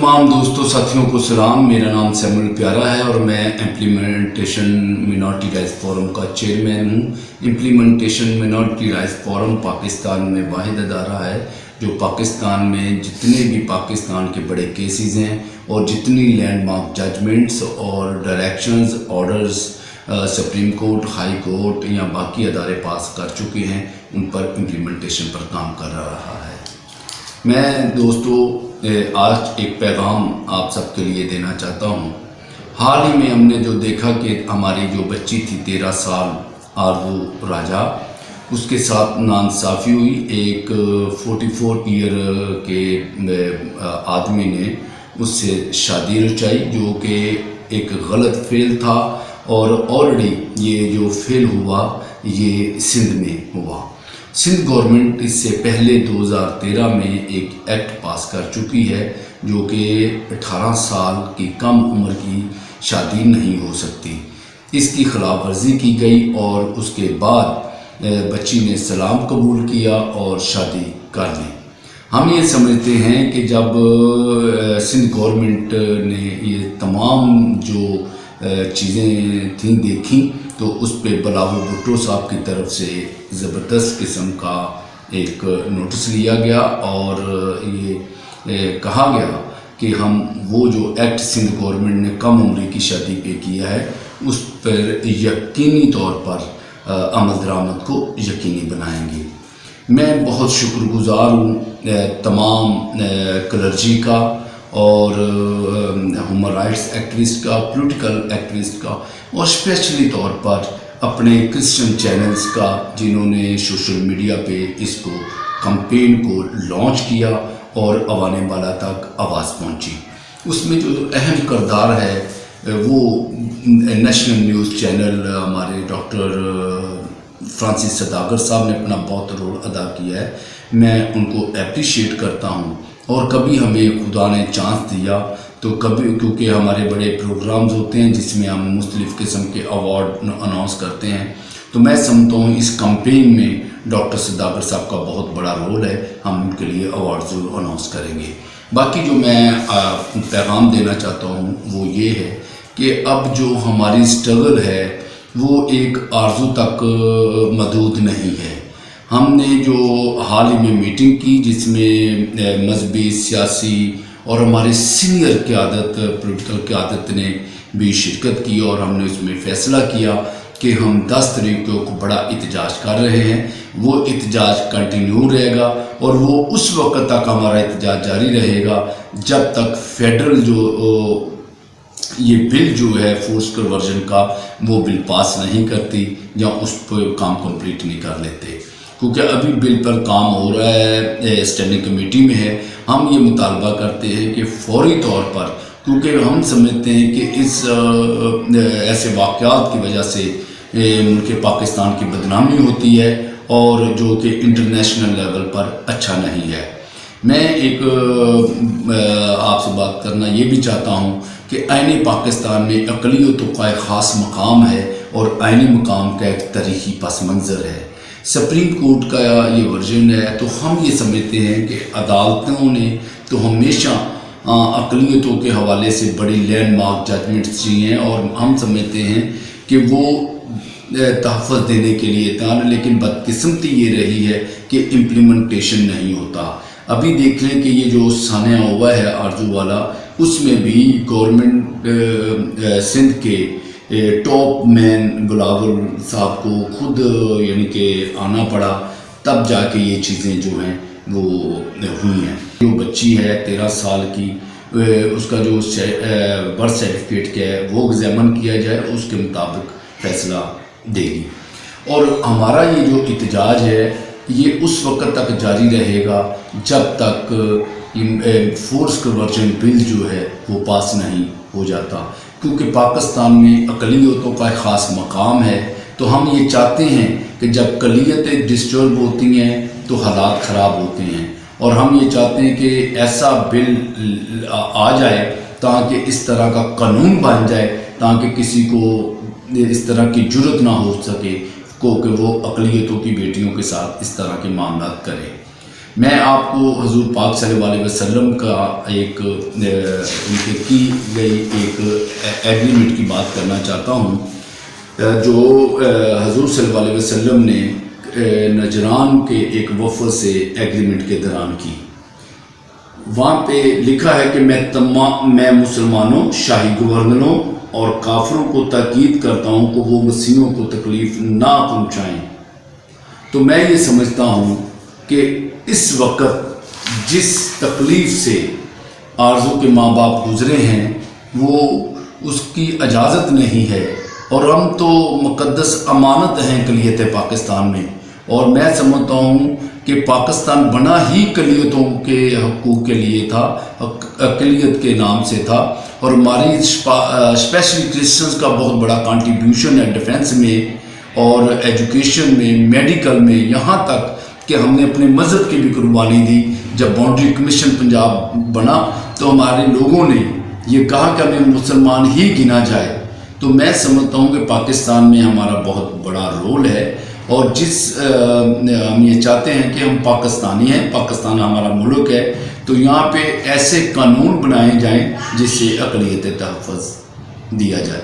तमाम दोस्तों साथियों को सलाम। मेरा नाम सैमुअल प्यारा है और मैं इम्प्लीमेंटेशन मिनॉरिटी राइट्स फोरम का चेयरमैन हूँ। Implementation minority rights forum Pakistan में वाहिद अदारा है जो पाकिस्तान में जितने भी पाकिस्तान के बड़े केसेस हैं और जितनी लैंडमार्क जजमेंट्स और directions orders supreme court, high court या बाकी अदारे पास कर चुके हैं उन पर इम्प्लीमेंटेशन पर काम कर रहा है। मैं दोस्तों आज एक पैगाम आप सबके लिए देना चाहता हूँ। हाल ही में हमने जो देखा कि हमारी जो बच्ची थी 13 साल आरजू राजा, उसके साथ नाइंसाफ़ी हुई। एक 44 ईयर के आदमी ने उससे शादी रचाई जो कि एक गलत फेल था और ऑलरेडी ये जो फेल हुआ ये सिंध में हुआ। सिंध गवर्नमेंट इससे पहले 2013 में एक एक्ट पास कर चुकी है जो कि 18 साल की कम उम्र की शादी नहीं हो सकती। इसकी खिलाफ वर्जी की गई और उसके बाद बच्ची ने सलाम कबूल किया और शादी कर ली। हम ये समझते हैं कि जब सिंध गवर्नमेंट ने ये तमाम जो चीज़ें थीं देखी तो उस पर बिलावल भुट्टो साहब की तरफ से ज़बरदस्त किस्म का एक नोटिस लिया गया और ये कहा गया कि हम वो जो एक्ट सिंध गवर्नमेंट ने कम उम्र की शादी पे किया है उस पर यकीनी तौर पर अमल दरामद को यकीनी बनाएंगे। मैं बहुत शुक्रगुज़ार हूँ तमाम क्लर्जी का और ह्यूमन राइट्स एक्टिविस्ट का, पॉलिटिकल एक्टिविस्ट का और स्पेशली तौर पर अपने क्रिश्चियन चैनल्स का जिन्होंने सोशल मीडिया पे इसको कैंपेन को लॉन्च किया और अवाने वाला तक आवाज़ पहुंची। उसमें जो अहम किरदार है वो नेशनल न्यूज़ चैनल हमारे डॉक्टर फ्रांसिस सदागर साहब ने अपना बहुत रोल अदा किया है। मैं उनको अप्रिशिएट करता हूँ और कभी हमें खुदा ने चांस दिया तो कभी, क्योंकि हमारे बड़े प्रोग्राम्स होते हैं जिसमें हम मुख्तलिफ़ किस्म के अवार्ड अनाउंस करते हैं, तो मैं समझता हूँ इस कैंपेन में डॉक्टर सदागर साहब का बहुत बड़ा रोल है। हम उनके लिए अवार्ड ज़रूर अनाउंस करेंगे। बाकी जो मैं पैगाम देना चाहता हूँ वो ये है कि अब जो हमारी स्ट्रगल है वो एक आरज़ू तक महदूद नहीं है। हमने जो हाल ही में मीटिंग की जिसमें मजहबी, सियासी और हमारे सीनियर क़यादत, पॉलिटिकल क़यादत ने भी शिरकत की और हमने उसमें फ़ैसला किया कि हम 10 तारीख को बड़ा एहतजाज कर रहे हैं। वो एहतजाज कंटिन्यू रहेगा और वो उस वक्त तक हमारा एहतजाज जारी रहेगा जब तक फेडरल जो ये बिल जो है फोर्स कन्वर्जन का वो बिल पास नहीं करती या उस पर काम कंप्लीट नहीं कर लेते। क्योंकि अभी बिल पर काम हो रहा है, स्टैंडिंग कमेटी में है। हम ये मुतालबा करते हैं कि फौरी तौर पर, क्योंकि हम समझते हैं कि इस ऐसे वाक़यात की वजह से मुल्क पाकिस्तान की बदनामी होती है और जो कि इंटरनेशनल लेवल पर अच्छा नहीं है। मैं एक आपसे बात करना ये भी चाहता हूँ कि आईनी पाकिस्तान में अक़लियतों का एक ख़ास मकाम है और आईनी मकाम का एक तारीख़ी पस मंज़र है। सुप्रीम कोर्ट का ये वर्जन है तो हम ये समझते हैं कि अदालतों ने तो हमेशा अक़लियतों के हवाले से बड़ी लैंडमार्क जजमेंट्स दी हैं और हम समझते हैं कि वो तहफ़्फ़ुज़ देने के लिए था, लेकिन बदकिस्मती ये रही है कि इम्प्लीमेंटेशन नहीं होता। अभी देख लें कि ये जो सानिया हुआ है आरजू वाला, उसमें भी गवर्नमेंट सिंध के टॉप मैन बिलावल साहब को खुद यानी कि आना पड़ा, तब जाके ये चीज़ें जो हैं वो हुई हैं। जो बच्ची है 13 साल की, उसका जो बर्थ सर्टिफिकेट क्या है वो एग्जामिन किया जाए, उसके मुताबिक फ़ैसला देगी। और हमारा ये जो एहतजाज है ये उस वक्त तक जारी रहेगा जब तक फोर्स कन्वर्जन बिल जो है वो पास नहीं हो जाता, क्योंकि पाकिस्तान में अक़लियतों का एक ख़ास मकाम है। तो हम ये चाहते हैं कि जब अक़लियतें डिस्टर्ब होती हैं तो हालात ख़राब होते हैं और हम ये चाहते हैं कि ऐसा बिल आ जाए ताकि इस तरह का कानून बन जाए ताकि किसी को इस तरह की जुर्रत ना हो सके कि वो अक़लियतों की बेटियों के साथ इस तरह के मामला करे। میں آپ کو حضور پاک صلی اللہ علیہ وسلم کا ایک ان کے کی گئی ایک ایگریمنٹ کی بات کرنا چاہتا ہوں جو حضور صلی اللہ علیہ وسلم نے نجران کے ایک وفد سے ایگریمنٹ کے دوران کی. وہاں پہ لکھا ہے کہ میں مسلمانوں، شاہی گورنروں اور کافروں کو تاکید کرتا ہوں کہ وہ مسیحیوں کو تکلیف نہ پہنچائیں. تو میں یہ سمجھتا ہوں کہ اس وقت جس تکلیف سے آرزو کے ماں باپ گزرے ہیں وہ اس کی اجازت نہیں ہے، اور ہم تو مقدس امانت ہیں کلیت پاکستان میں، اور میں سمجھتا ہوں کہ پاکستان بنا ہی کلیتوں کے حقوق کے لیے تھا، اقلیت کے نام سے تھا، اور ہماری اسپیشلی کرسچنز کا بہت بڑا کنٹریبیوشن ہے ڈیفنس میں اور ایجوکیشن میں، میڈیکل میں، یہاں تک کہ ہم نے اپنے مذہب کی بھی قربانی دی. جب باؤنڈری کمیشن پنجاب بنا تو ہمارے لوگوں نے یہ کہا کہ ہمیں مسلمان ہی گنا جائے. تو میں سمجھتا ہوں کہ پاکستان میں ہمارا بہت بڑا رول ہے، اور ہم یہ چاہتے ہیں کہ ہم پاکستانی ہیں، پاکستان ہمارا ملک ہے، تو یہاں پہ ایسے قانون بنائے جائیں جس سے اقلیت تحفظ دیا جائے.